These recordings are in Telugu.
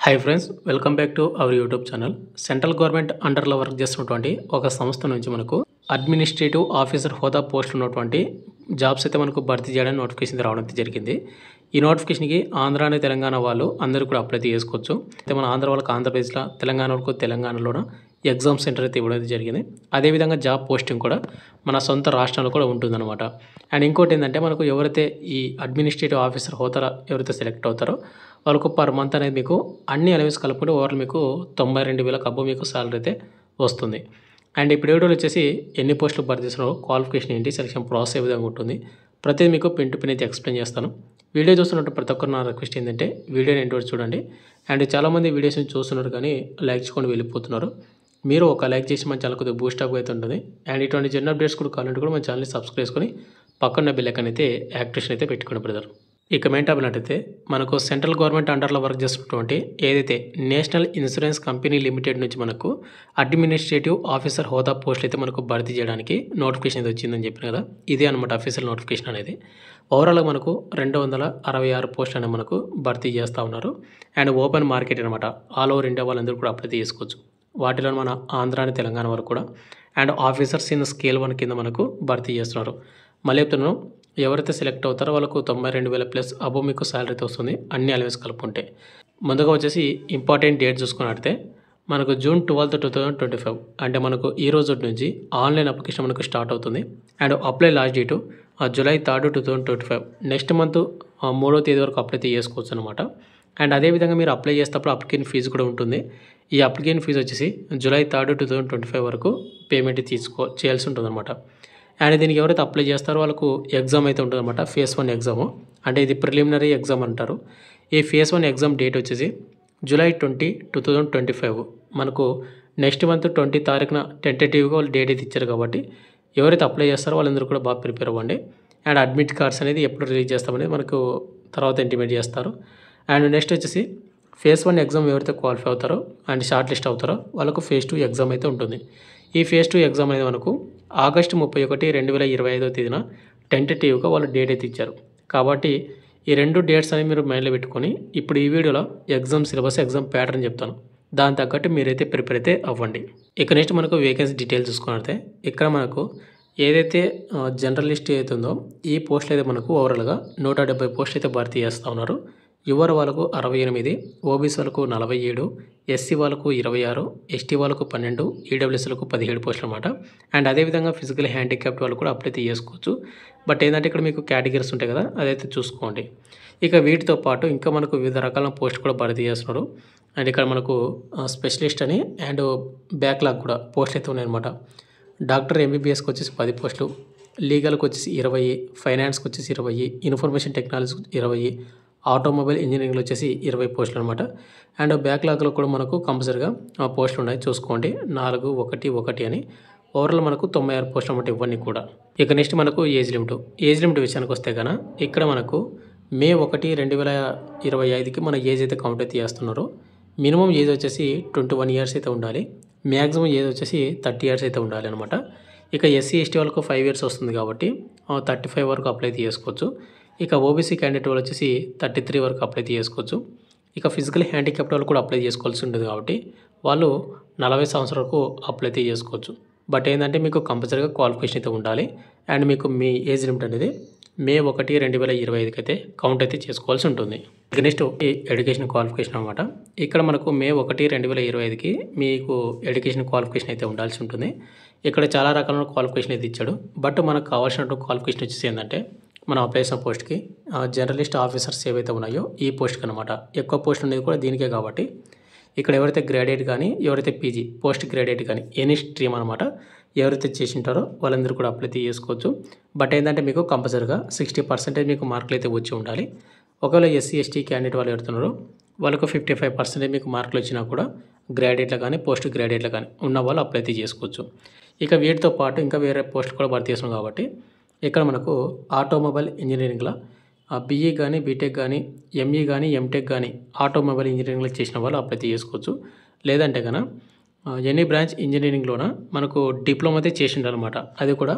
Hi friends, welcome back to our YouTube channel. Central government అండర్లో వర్క్ చేస్తున్నటువంటి ఒక సంస్థ నుంచి మనకు అడ్మినిస్ట్రేటివ్ ఆఫీసర్ హోదా పోస్టులు ఉన్నటువంటి జాబ్స్ అయితే మనకు భర్తీ చేయడానికి నోటిఫికేషన్ రావడం అయితే జరిగింది. ఈ నోటిఫికేషన్కి ఆంధ్ర అని తెలంగాణ వాళ్ళు అందరూ కూడా అప్లై చేసుకోవచ్చు. అయితే మన ఆంధ్ర వాళ్ళకి ఆంధ్రప్రదేశ్లో, తెలంగాణ వాళ్ళకు తెలంగాణలోన ఎగ్జామ్ సెంటర్ అయితే ఇవ్వడం జరిగింది. అదేవిధంగా జాబ్ పోస్టింగ్ కూడా మన సొంత రాష్ట్రంలో కూడా ఉంటుందన్నమాట. అండ్ ఇంకోటి ఏంటంటే మనకు ఎవరైతే ఈ అడ్మినిస్ట్రేటివ్ ఆఫీసర్ హోదా ఎవరైతే సెలెక్ట్ అవుతారో వాళ్ళకు పర్ మంత్ అనేది మీకు అన్ని అలవెన్స్ కలుపుకుంటే ఓవరాల్ మీకు 92,000 అబ్బో మీకు సాలరీ అయితే వస్తుంది. అండ్ ఇప్పుడు వీడియోలో వచ్చేసి ఎన్ని పోస్టులు భర్తీ చేస్తున్నారో, క్వాలిఫికేషన్ ఏంటి, సెలక్షన్ ప్రాసెస్ ఏ విధంగా ఉంటుంది, ప్రతిదీ మీకు పిన్ టు పిన్ అయితే ఎక్స్ప్లెయిన్ చేస్తాను. వీడియో చూస్తున్నట్టు ప్రతి ఒక్కరు నా రిక్వెస్ట్ ఏంటంటే వీడియోని ఎండ్ వరకు చూడండి. అండ్ చాలామంది వీడియోస్ని చూస్తున్నారు కానీ లైక్ చేసుకొని వెళ్ళిపోతున్నారు. మీరు ఒక లైక్ చేసి మన ఛానల్ కొద్దిగా బూస్టప్ అయితే ఉంటుంది. అండ్ ఇటువంటి జనరల్ అప్డేట్స్ కూడా కావాలంటే కూడా మన ఛానల్ని సబ్స్క్రైబ్ చేసుకొని పక్కన బెల్ ఐకాన్ అయితే యాక్టివేషన్ అయితే పెట్టుకోండి బ్రదర్. ఇక మెయిన్ టాపిక్ అయితే మనకు సెంట్రల్ గవర్నమెంట్ అండర్లో వర్క్ చేస్తున్నటువంటి ఏదైతే నేషనల్ ఇన్సూరెన్స్ కంపెనీ లిమిటెడ్ నుంచి మనకు అడ్మినిస్ట్రేటివ్ ఆఫీసర్ హోదా పోస్టులు అయితే మనకు భర్తీ చేయడానికి నోటిఫికేషన్ అయితే వచ్చిందని చెప్పిన కదా, ఇదే అనమాట అఫీషియల్ నోటిఫికేషన్ అనేది. ఓవరాల్గా మనకు 266 పోస్టులు అనేవి మనకు భర్తీ చేస్తూ ఉన్నారు. అండ్ ఓపెన్ మార్కెట్ అనమాట, ఆల్ ఓవర్ ఇండియా వాళ్ళందరూ కూడా అప్లై చేసుకోవచ్చు. వాటిలో మన ఆంధ్ర అని తెలంగాణ వరకు కూడా అండ్ ఆఫీసర్స్ ఇన్ స్కేల్ 1 కింద మనకు భర్తీ చేస్తున్నారు. మళ్ళీ చెప్తున్నాను, ఎవరైతే సెలెక్ట్ అవుతారో వాళ్ళకు 92,000 ప్లస్ అబో మీకు సాలరీ అయితే వస్తుంది అన్ని అలవెన్స్ కలుపుకుంటే. ముందుగా వచ్చేసి ఇంపార్టెంట్ డేట్ చూసుకున్నట్టే మనకు June 12, 2025 అంటే మనకు ఈ రోజు నుంచి ఆన్లైన్ అప్లికేషన్ మనకు స్టార్ట్ అవుతుంది. And apply last date July 3, 2025 next month 3వ తేదీ వరకు అప్లై చేసుకోవచ్చు అనమాట. అండ్ అదేవిధంగా మీరు అప్లై చేసేటప్పుడు అప్లికేషన్ ఫీజు కూడా ఉంటుంది. ఈ అప్లికేషన్ ఫీజు వచ్చేసి July 3, 2025 వరకు పేమెంట్ చేయాల్సి ఉంటుంది అనమాట. అండ్ దీనికి ఎవరైతే అప్లై చేస్తారో వాళ్ళకు ఎగ్జామ్ అయితే ఉంటుంది అనమాట. Phase 1 ఎగ్జాము, అంటే ఇది ప్రిలిమినరీ ఎగ్జామ్ అంటారు. ఈ Phase 1 ఎగ్జామ్ డేట్ వచ్చేసి July 20, 2025 మనకు నెక్స్ట్ మంత్ 20 తారీఖున టెంటేటివ్గా వాళ్ళు డేట్ అయితే ఇచ్చారు. కాబట్టి ఎవరైతే అప్లై చేస్తారో వాళ్ళందరూ కూడా బాగా ప్రిపేర్ అవ్వండి. అండ్ అడ్మిట్ కార్డ్స్ అనేది ఎప్పుడు రిలీజ్ చేస్తామనేది మనకు తర్వాత ఇంటిమేట్ చేస్తారు. అండ్ నెక్స్ట్ వచ్చేసి Phase 1 ఎగ్జామ్ ఎవరైతే క్వాలిఫై అవుతారో అండ్ షార్ట్ లిస్ట్ అవుతారో వాళ్ళకు Phase 2 ఎగ్జామ్ అయితే ఉంటుంది. ఈ Phase 2 ఎగ్జామ్ అనేది మనకు August 31, 2025 తేదీన టెంటేటివ్గా వాళ్ళు డేట్ అయితే ఇచ్చారు. కాబట్టి ఈ రెండు డేట్స్ అనేవి మీరు మైండ్లో పెట్టుకొని ఇప్పుడు ఈ వీడియోలో ఎగ్జామ్ సిలబస్, ఎగ్జామ్ ప్యాటర్న్ చెప్తాను. దాని తగ్గట్టు మీరైతే ప్రిపేర్ అయితే అవ్వండి. ఇక నెక్స్ట్ మనకు వేకెన్సీ డీటెయిల్స్ చూసుకున్నట్లయితే ఇక్కడ మనకు ఏదైతే జనరల్ లిస్ట్ అవుతుందో ఈ పోస్టులు అయితే మనకు ఓవరాల్గా 170 పోస్టులు అయితే భర్తీ చేస్తూ ఉన్నారు. యువర్ వాళ్ళకు 68, ఓబీసీ వాళ్ళకు 47, ఎస్సీ వాళ్ళకు 26, ఎస్టీ వాళ్ళకు 12, ఈడబ్ల్యూఎస్లకు 17 పోస్టులు అనమాట. అండ్ అదేవిధంగా ఫిజికల్ హ్యాండిక్యాప్ట్ వాళ్ళు కూడా అప్లై చేసుకోవచ్చు. బట్ ఏంటంటే ఇక్కడ మీకు కేటగిరీస్ ఉంటాయి కదా, అదైతే చూసుకోండి. ఇక వీటితో పాటు ఇంకా మనకు వివిధ రకాల పోస్టులు కూడా భర్తీ చేస్తున్నారు. అండ్ ఇక్కడ మనకు స్పెషలిస్ట్ అని అండ్ బ్యాక్లాగ్ కూడా పోస్టులు అయితే ఉన్నాయన్నమాట. డాక్టర్ ఎంబీబీఎస్కి వచ్చేసి 10 పోస్టులు, లీగల్కి వచ్చేసి 20, ఫైనాన్స్కి వచ్చేసి 20, ఇన్ఫర్మేషన్ టెక్నాలజీకి 20, ఆటోమొబైల్ ఇంజనీరింగ్లో వచ్చేసి 20 పోస్టులు అనమాట. అండ్ బ్యాక్లాగ్లో కూడా మనకు కంపల్సరీగా పోస్టులు ఉన్నాయి, చూసుకోండి. 4, 1, 1 అని ఓవరాల్ మనకు 96 పోస్టులు అనమాట ఇవన్నీ కూడా. ఇక నెక్స్ట్ మనకు ఏజ్ లిమిట్ విషయానికి వస్తే కనుక ఇక్కడ మనకు May 1, 2025కి మన ఏజ్ అయితే కౌంట్ అయితే చేస్తున్నారు. మినిమం ఏజ్ వచ్చేసి 21 ఇయర్స్ అయితే ఉండాలి. మ్యాక్సిమం ఏజ్ వచ్చేసి 30 ఇయర్స్ అయితే ఉండాలి అనమాట. ఇక ఎస్సీ ఎస్టీ వాళ్ళకు 5 ఇయర్స్ వస్తుంది కాబట్టి 35 వరకు అప్లై చేసుకోవచ్చు. ఇక ఓబీసీ క్యాండిడేట్ వాళ్ళు వచ్చేసి 33 వరకు అప్లై చేసుకోవచ్చు. ఇక ఫిజికల్ హ్యాండిక్యాప్ట్ వాళ్ళు కూడా అప్లై చేసుకోవాల్సి ఉంటుంది కాబట్టి వాళ్ళు 40 సంవత్సరాల వరకు అప్లై చేసుకోవచ్చు. బట్ ఏంటంటే మీకు కంపల్సరీగా క్వాలిఫికేషన్ అయితే ఉండాలి. అండ్ మీకు మీ ఏజ్ లిమిట్ అనేది May 1, 2025కి అయితే కౌంట్ అయితే చేసుకోవాల్సి ఉంటుంది. ఇక నెక్స్ట్ ఎడ్యుకేషన్ క్వాలిఫికేషన్ అనమాట. ఇక్కడ మనకు May 1, 2025కి మీకు ఎడ్యుకేషన్ క్వాలిఫికేషన్ అయితే ఉండాల్సి ఉంటుంది. ఇక్కడ చాలా రకాల క్వాలిఫికేషన్ అయితే ఇచ్చాడు. బట్ మనకు కావాల్సిన క్వాలిఫికేషన్ వచ్చేసి ఏంటంటే మనం అప్లై చేసిన పోస్ట్కి జర్నలిస్ట్ ఆఫీసర్స్ ఏవైతే ఉన్నాయో ఈ పోస్ట్కి అనమాట. ఎక్కువ పోస్ట్ ఉండేది కూడా దీనికే కాబట్టి ఇక్కడ ఎవరైతే గ్రాడ్యుయేట్ కానీ, ఎవరైతే పీజీ పోస్ట్ గ్రాడ్యుయేట్ కానీ ఎనీ స్ట్రీమ్ అనమాట ఎవరైతే చేసి ఉంటారో వాళ్ళందరూ కూడా అప్లై చేసుకోవచ్చు. బట్ ఏంటంటే మీకు కంపల్సరీగా 60% మీకు మార్కులు అయితే వచ్చి ఉండాలి. ఒకవేళ ఎస్సీ ఎస్టీ క్యాండిడేట్ వాళ్ళు ఎవరుతున్నారో వాళ్ళకు 55% మీకు మార్కులు వచ్చినా కూడా గ్రాడ్యుయేట్లు కానీ పోస్ట్ గ్రాడ్యుయేట్లు కానీ ఉన్న వాళ్ళు అప్లై చేసుకోవచ్చు. ఇక వీటితో పాటు ఇంకా వేరే పోస్టులు కూడా భర్తీ చేస్తున్నాం కాబట్టి ఇక్కడ మనకు ఆటోమొబైల్ ఇంజనీరింగ్లో బీఈ కానీ, బీటెక్ కానీ, ఎంఈ కానీ, ఎంటెక్ కానీ ఆటోమొబైల్ ఇంజనీరింగ్లో చేసిన వాళ్ళు అప్లై చేసుకోవచ్చు. లేదంటే కనుక ఎనీ బ్రాంచ్ ఇంజనీరింగ్లోన మనకు డిప్లొమా అయితే చేసి ఉండాలన్నమాట. అది కూడా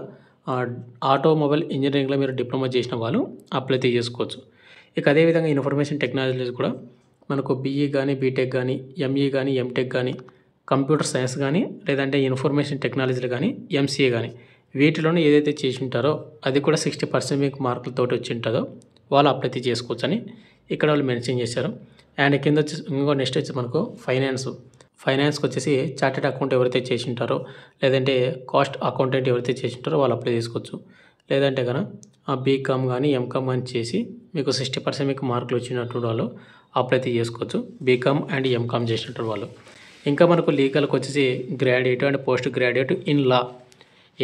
ఆటోమొబైల్ ఇంజనీరింగ్లో మీరు డిప్లొమా చేసిన వాళ్ళు అప్లై చేసుకోవచ్చు. ఇక అదేవిధంగా ఇన్ఫర్మేషన్ టెక్నాలజీస్ కూడా మనకు బీఈ కానీ బీటెక్ కానీ ఎంఈ కానీ ఎంటెక్ కానీ కంప్యూటర్ సైన్స్ కానీ లేదంటే ఇన్ఫర్మేషన్ టెక్నాలజీలు కానీ ఎంసీఏ కానీ వీటిలోనే ఏదైతే చేసి ఉంటారో అది కూడా 60% మీకు మార్కులతో వచ్చి ఉంటుందో వాళ్ళు అప్లై చేసుకోవచ్చని ఇక్కడ వాళ్ళు మెన్షన్ చేశారు. అండ్ కింద వచ్చి ఇంకో నెక్స్ట్ వచ్చి మనకు ఫైనాన్స్కి వచ్చేసి చార్టెడ్ అకౌంట్ ఎవరైతే చేసి ఉంటారో లేదంటే కాస్ట్ అకౌంటెంట్ ఎవరైతే చేసి ఉంటారో వాళ్ళు అప్లై చేసుకోవచ్చు. లేదంటే కనుక బీకామ్ కానీ ఎంకామ్ కానీ చేసి మీకు 60% మీకు మార్కులు వచ్చినట్టు వాళ్ళు అప్లై చేసుకోవచ్చు, బీకామ్ అండ్ ఎంకామ్ చేసినట్టు వాళ్ళు. ఇంకా మనకు లీగల్కి వచ్చేసి graduate and post graduate in law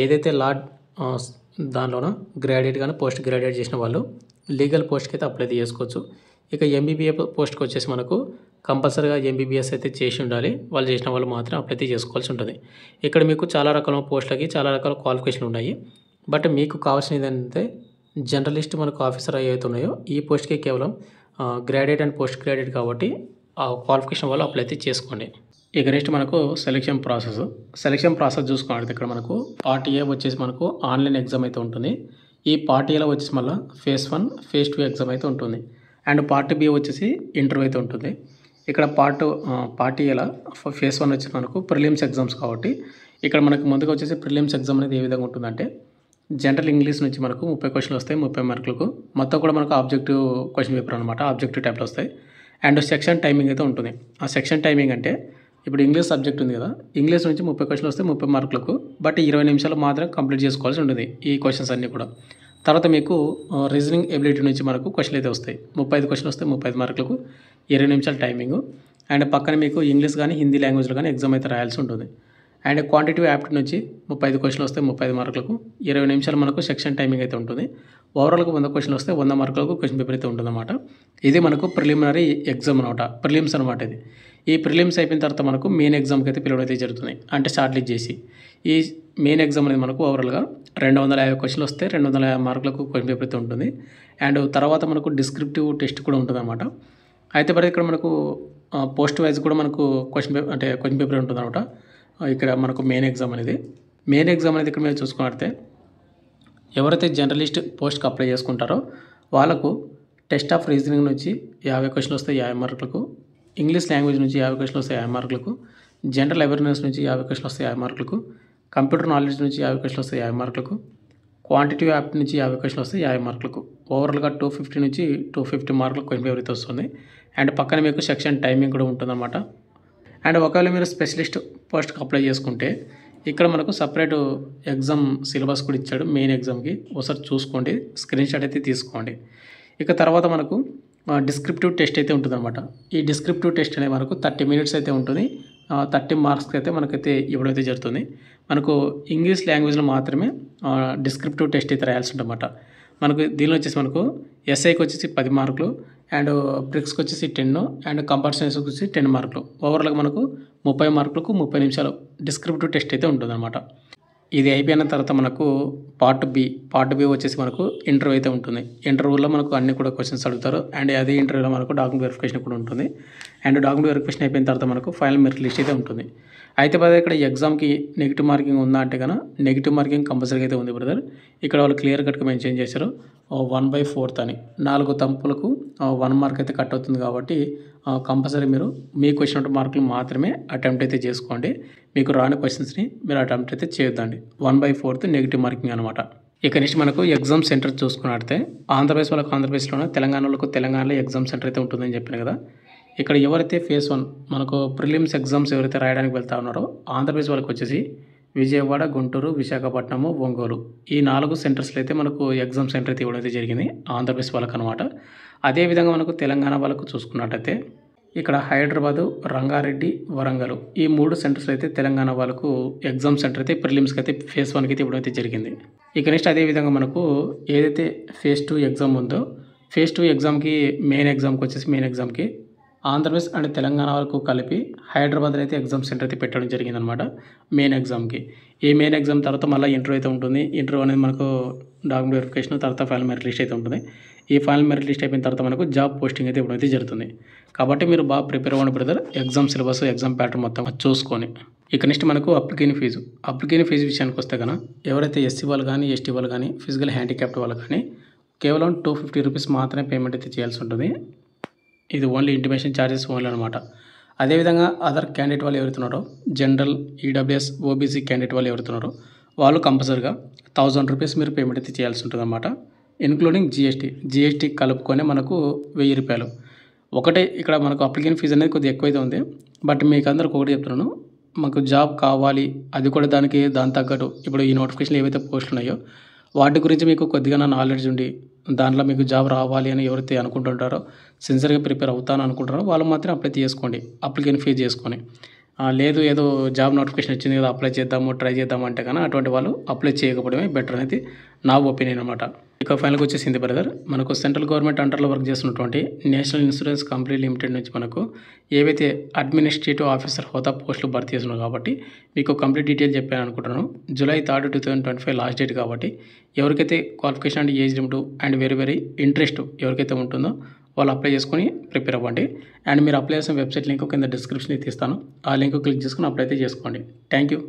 ఏదైతే లా దానిలోన గ్రాడ్యుయేట్ కానీ పోస్ట్ గ్రాడ్యుయేట్ చేసిన వాళ్ళు లీగల్ పోస్ట్కి అయితే అప్లై చేసుకోవచ్చు. ఇక ఎంబీబీఏ పోస్ట్కి వచ్చేసి మనకు కంపల్సరీగా ఎంబీబీఎస్ అయితే చేసి ఉండాలి, వాళ్ళు చేసిన వాళ్ళు మాత్రం అప్లై చేసుకోవాల్సి ఉంటుంది. ఇక్కడ మీకు చాలా రకాల పోస్టులకి చాలా రకాల క్వాలిఫికేషన్లు ఉన్నాయి. బట్ మీకు కావాల్సినది ఏంటంటే జర్నలిస్ట్ మనకు ఆఫీసర్ ఏవైతే ఉన్నాయో ఈ పోస్ట్కి కేవలం గ్రాడ్యుయేట్ అండ్ పోస్ట్ గ్రాడ్యుయేట్ కాబట్టి ఆ క్వాలిఫికేషన్ వాళ్ళు అప్లై అయితే చేసుకోండి. ఇక నెక్స్ట్ మనకు సెలక్షన్ ప్రాసెస్ చూసుకోవాలి. ఇక్కడ మనకు పార్ట్ ఏ వచ్చేసి మనకు ఆన్లైన్ ఎగ్జామ్ అయితే ఉంటుంది. ఈ పార్ట్ ఏలో వచ్చేసి మళ్ళీ ఫేజ్ 1 ఫేజ్ 2 ఎగ్జామ్ అయితే ఉంటుంది. అండ్ పార్ట్ బి వచ్చేసి ఇంటర్వ్యూ అయితే ఉంటుంది. ఇక్కడ పార్ట్ ఏలో ఫేజ్ 1 వచ్చేసి మనకు ప్రిలిమ్స్ ఎగ్జామ్స్ కాబట్టి ఇక్కడ మనకు ముందుగా వచ్చేసి ప్రిలిమ్స్ ఎగ్జామ్ అనేది ఏ విధంగా ఉంటుందంటే జనరల్ ఇంగ్లీష్ నుంచి మనకు 30 క్వశ్చన్లు వస్తాయి, 30 మార్కులకు. మొత్తం కూడా మనకు ఆబ్జెక్టివ్ క్వశ్చన్ పేపర్ అనమాట, ఆబ్జెక్టివ్ టైప్లో వస్తాయి. అండ్ సెక్షన్ టైమింగ్ అయితే ఉంటుంది. ఆ సెక్షన్ టైమింగ్ అంటే ఇప్పుడు ఇంగ్లీష్ సబ్జెక్ట్ ఉంది కదా, ఇంగ్లీష్ నుంచి 30 క్వశ్చన్లు వస్తే 30 మార్కులకు, బట్ 20 నిమిషాలు మాత్రం కంప్లీట్ చేసుకోవాల్సి ఉంటుంది ఈ క్వశ్చన్స్ అన్నీ కూడా. తర్వాత మీకు రీజనింగ్ ఎబిలిటీ నుంచి మనకు క్వశ్చన్లు అయితే వస్తాయి. 35 క్వశ్చన్లు వస్తే 35 మార్కులకు, 20 నిమిషాలు టైమింగ్. అండ్ పక్కన మీకు ఇంగ్లీష్ కానీ హిందీ లాంగ్వేజ్లో కానీ ఎగ్జామ్ అయితే రాయాల్సి ఉంటుంది. అండ్ క్వాంటిటివ్ యాప్ట్ నుంచి 35 క్వశ్చన్లు వస్తే 35 మార్కులకు, 20 నిమిషాలు మనకు సెక్షన్ టైమింగ్ అయితే ఉంటుంది. ఓవరాల్గా 100 క్వశ్చన్లు వస్తే 100 మార్కులకు క్వశ్చన్ పేపర్ అయితే ఉంటుందన్నమాట. ఇది మనకు ప్రిలిమినరీ ఎగ్జామ్ అనమాట, ప్రిలిమ్స్ అనమాట ఇది. ఈ ప్రిలిమ్స్ అయిపోయిన తర్వాత మనకు మెయిన్ ఎగ్జామ్కి అయితే పిలవడం అయితే జరుగుతుంది, అంటే షార్ట్ లిస్ట్ చేసి. ఈ మెయిన్ ఎగ్జామ్ అనేది మనకు ఓవరాల్గా 250 క్వశ్చన్లు వస్తే 250 మార్కులకు క్వశ్చన్ పేపర్ అయితే ఉంటుంది. అండ్ తర్వాత మనకు డిస్క్రిప్టివ్ టెస్ట్ కూడా ఉంటుందన్నమాట. అయితే మరి ఇక్కడ మనకు పోస్ట్ వైజ్ కూడా మనకు క్వశ్చన్ పేపర్ ఉంటుందన్నమాట. ఇక్కడ మనకు మెయిన్ ఎగ్జామ్ అనేది ఇక్కడ మీరు చూసుకున్నట్లయితే ఎవరైతే జర్నలిస్ట్ పోస్ట్కి అప్లై చేసుకుంటారో వాళ్ళకు టెస్ట్ ఆఫ్ రీజనింగ్ నుంచి 50 క్వశ్చన్లు వస్తాయి 50 మార్కులకు, ఇంగ్లీష్ లాంగ్వేజ్ నుంచి 50 క్వశ్చన్లు వస్తాయి 50 మార్కులకు, జనరల్ అవేర్నెస్ నుంచి 50 క్వశ్చన్లు వస్తాయి 50 మార్కులకు, కంప్యూటర్ నాలెడ్జ్ నుంచి 50 క్వశ్చన్లు వస్తాయి 50 మార్కులకు, క్వాంటిటివ్ యాప్ట్ నుంచి 50 క్వశ్చన్లు వస్తాయి 50 మార్కులకు. ఓవరాల్గా 250 నుంచి 250 మార్కులకు క్వశ్చన్ పేపర్ అయితే వస్తుంది. అండ్ పక్కన మీకు సెక్షన్ టైమింగ్ కూడా ఉంటుందన్నమాట. అండ్ ఒకవేళ మీరు స్పెషలిస్ట్ పోస్ట్కి అప్లై చేసుకుంటే ఇక్కడ మనకు సపరేట్ ఎగ్జామ్ సిలబస్ కూడా ఇచ్చాడు మెయిన్ ఎగ్జామ్కి, ఒకసారి చూసుకోండి, స్క్రీన్ షాట్ అయితే తీసుకోండి. ఇక తర్వాత మనకు డిస్క్రిప్టివ్ టెస్ట్ అయితే ఉంటుందన్నమాట. ఈ డిస్క్రిప్టివ్ టెస్ట్ అనేది మనకు 30 మినిట్స్ అయితే ఉంటుంది. 30 మార్క్స్కి అయితే మనకైతే ఇవ్వడం అయితే జరుగుతుంది. మనకు ఇంగ్లీష్ లాంగ్వేజ్లో మాత్రమే డిస్క్రిప్టివ్ టెస్ట్ అయితే రాయాల్సి ఉంటుందన్నమాట. మనకు దీనిలో వచ్చేసి మనకు ఎస్ఐకి వచ్చేసి 10 మార్కులు, అండ్ బ్రిక్స్కి వచ్చేసి 10, అండ్ కంప్యూటర్ సైన్స్కి వచ్చి 10 మార్కులు. ఓవరాల్గా మనకు 30 మార్కులకు 30 నిమిషాలు డిస్క్రిప్టివ్ టెస్ట్ అయితే ఉంటుందన్నమాట. ఇది అయిపోయిన తర్వాత మనకు పార్ట్ బి వచ్చేసి మనకు ఇంటర్వ్యూ అయితే ఉంటుంది. ఇంటర్వ్యూలో మనకు అన్ని కూడా క్వశ్చన్స్ అడుగుతారు. అండ్ అదే ఇంటర్వ్యూలో మనకు డాక్యుమెంట్ వెరిఫికేషన్ కూడా ఉంటుంది. అండ్ డాక్యుమెంట్ వెరిఫికేషన్ అయిపోయిన తర్వాత మనకు ఫైనల్ మెరిట్ లిస్ట్ అయితే ఉంటుంది. అయితే బ్రదర్ ఇక్కడ ఎగ్జామ్కి నెగిటివ్ మార్కింగ్ ఉందా అంటే కన్నా నెగిటివ్ మార్కింగ్ కంపల్సరీగా అయితే ఉంది బ్రదర్. ఇక్కడ వాళ్ళు క్లియర్ కట్గా మెన్షన్ చేశారు 1/4 అని, 4 తంపులకు 1 మార్క్ అయితే కట్ అవుతుంది. కాబట్టి కంపల్సరీ మీరు మీకు వచ్చినట్టు మార్కులు మాత్రమే అటెంప్ట్ అయితే చేసుకోండి. మీకు రాని క్వశ్చన్స్ని మీరు అటెంప్ట్ అయితే చేయొద్దండి. 1/4 నెగిటివ్ మార్కింగ్ అనమాట. ఇక నెక్స్ట్ మనకు ఎగ్జామ్ సెంటర్ చూసుకున్నట్లయితే ఆంధ్రప్రదేశ్ వాళ్ళకు ఆంధ్రప్రదేశ్లోనే, తెలంగాణ వాళ్ళకు తెలంగాణలో ఎగ్జామ్ సెంటర్ అయితే ఉంటుందని చెప్పాను కదా. ఇక్కడ ఎవరైతే ఫేజ్ 1 మనకు ప్రిలిమ్స్ ఎగ్జామ్స్ ఎవరైతే రాయడానికి వెళ్తా ఉన్నారో ఆంధ్రప్రదేశ్ వాళ్ళకి వచ్చేసి విజయవాడ, గుంటూరు, విశాఖపట్నము, ఒంగోలు ఈ 4 సెంటర్స్లో అయితే మనకు ఎగ్జామ్ సెంటర్ అయితే ఇవ్వడం అయితే జరిగింది ఆంధ్రప్రదేశ్ వాళ్ళకు అనమాట. అదేవిధంగా మనకు తెలంగాణ వాళ్ళకు చూసుకున్నట్టయితే ఇక్కడ హైదరాబాదు, రంగారెడ్డి, వరంగల్ ఈ 3 సెంటర్స్లో అయితే తెలంగాణ వాళ్ళకు ఎగ్జామ్ సెంటర్ అయితే ప్రిలిమ్స్కి అయితే ఫేజ్ 1కి అయితే ఇవ్వడం అయితే జరిగింది. ఇక నెక్స్ట్ అదేవిధంగా మనకు ఏదైతే ఫేజ్ 2 ఎగ్జామ్ ఉందో ఫేజ్ 2 ఎగ్జామ్కి మెయిన్ ఎగ్జామ్కి ఆంధ్రప్రదేశ్ అండ్ తెలంగాణ వరకు కలిపి హైదరాబాద్లో అయితే ఎగ్జామ్ సెంటర్ అయితే పెట్టడం జరిగిందనమాట మెయిన్ ఎగ్జామ్కి. ఈ మెయిన్ ఎగ్జామ్ తర్వాత మళ్ళీ ఇంటర్వ్యూ అయితే ఉంటుంది. ఇంటర్వ్యూ అనేది మనకు డాక్యుమెంట్ వెరిఫికేషన్, తర్వాత ఫైనల్ మెరిట్ లిస్ట్ అయితే ఉంటుంది. ఈ ఫైనల్ మెరిట్ లిస్ట్ అయిపోయిన తర్వాత మనకు జాబ్ పోస్టింగ్ అయితే ఇవ్వడం అయితే జరుగుతుంది. కాబట్టి మీరు బాగా ప్రిపేర్ అవ్వండి brother, exam syllabus, exam pattern మొత్తం చూసుకొని. ఇక నెక్స్ట్ మనకు అప్లికేషన్ ఫీజు విషయానికి వస్తే కనుక ఎవరైతే ఎస్సీ వాళ్ళు కానీ, ఎస్టీ వాళ్ళు కానీ, ఫిజికల్ హ్యాండిక్యాప్డ్ వాళ్ళు కానీ కేవలం 250 రూపీస్ మాత్రమే పేమెంట్ అయితే చేయాల్సి ఉంటుంది. ఇది ఓన్లీ ఇంటిమేషన్ ఛార్జెస్ ఓన్లీ అనమాట. అదేవిధంగా అదర్ క్యాండిడేట్ వాళ్ళు ఎవరుతున్నారో జనరల్, ఈడబ్ల్యూఎస్, ఓబీసీ క్యాండిడేట్ వాళ్ళు ఎవరుతున్నారో వాళ్ళు కంపల్సరీగా 1000 రూపీస్ మీరు పేమెంట్ అయితే చేయాల్సి ఉంటుందన్నమాట. ఇన్క్లూడింగ్ జీఎస్టీ కలుపుకొని మనకు 1000 రూపాయలు. ఒకటే ఇక్కడ మనకు అప్లికేషన్ ఫీజు అనేది కొద్దిగా ఎక్కువైతే ఉంది. బట్ మీకు అందరికి ఒకటి చెప్తున్నాను, మాకు జాబ్ కావాలి, అది కూడా దాని తగ్గట్టు ఇప్పుడు ఈ నోటిఫికేషన్లు ఏవైతే పోస్టులు ఉన్నాయో వాటి గురించి మీకు కొద్దిగా నాలెడ్జ్ ఉండి దాంట్లో మీకు జాబ్ రావాలి అని ఎవరైతే అనుకుంటుంటారో, సిన్సియర్గా ప్రిపేర్ అవుతాను అనుకుంటారో వాళ్ళు మాత్రం అప్లై చేసుకోండి, అప్లికేషన్ ఫీజు చేసుకొని. లేదు ఏదో జాబ్ నోటిఫికేషన్ వచ్చింది కదా అప్లై చేద్దాము, ట్రై చేద్దాము అంటే కానీ అటువంటి వాళ్ళు అప్లై చేయకపోవడమే బెటర్ అనేది నా ఒపీనియన్ అనమాట. ఇక ఫైనల్గా వచ్చేసింది బ్రదర్, మనకు సెంట్రల్ గవర్నమెంట్ అండర్లో వర్క్ చేస్తున్నటువంటి నేషనల్ ఇన్సూరెన్స్ కంపెనీ లిమిటెడ్ నుంచి మనకు ఏవైతే అడ్మినిస్ట్రేటివ్ ఆఫీసర్ హోదా పోస్టులు భర్తీ చేస్తున్నారు కాబట్టి మీకు కంప్లీట్ డీటెయిల్ చెప్పాను అనుకుంటున్నాను. జూలై 3, 2025 లాస్ట్ డేట్ కాబట్టి ఎవరికైతే qualification and age limit and very interest ఎవరికైతే ఉంటుందో వాళ్ళు అప్లై చేసుకొని ప్రిపేర్ అవ్వండి. అండ్ మీరు అప్లై చేసిన వెబ్సైట్ లింక్ కింద డిస్క్రిప్షన్ ఇస్తాను, ఆ లింక్ క్లిక్ చేసుకుని అప్లై అయితే చేసుకోండి. Thank you.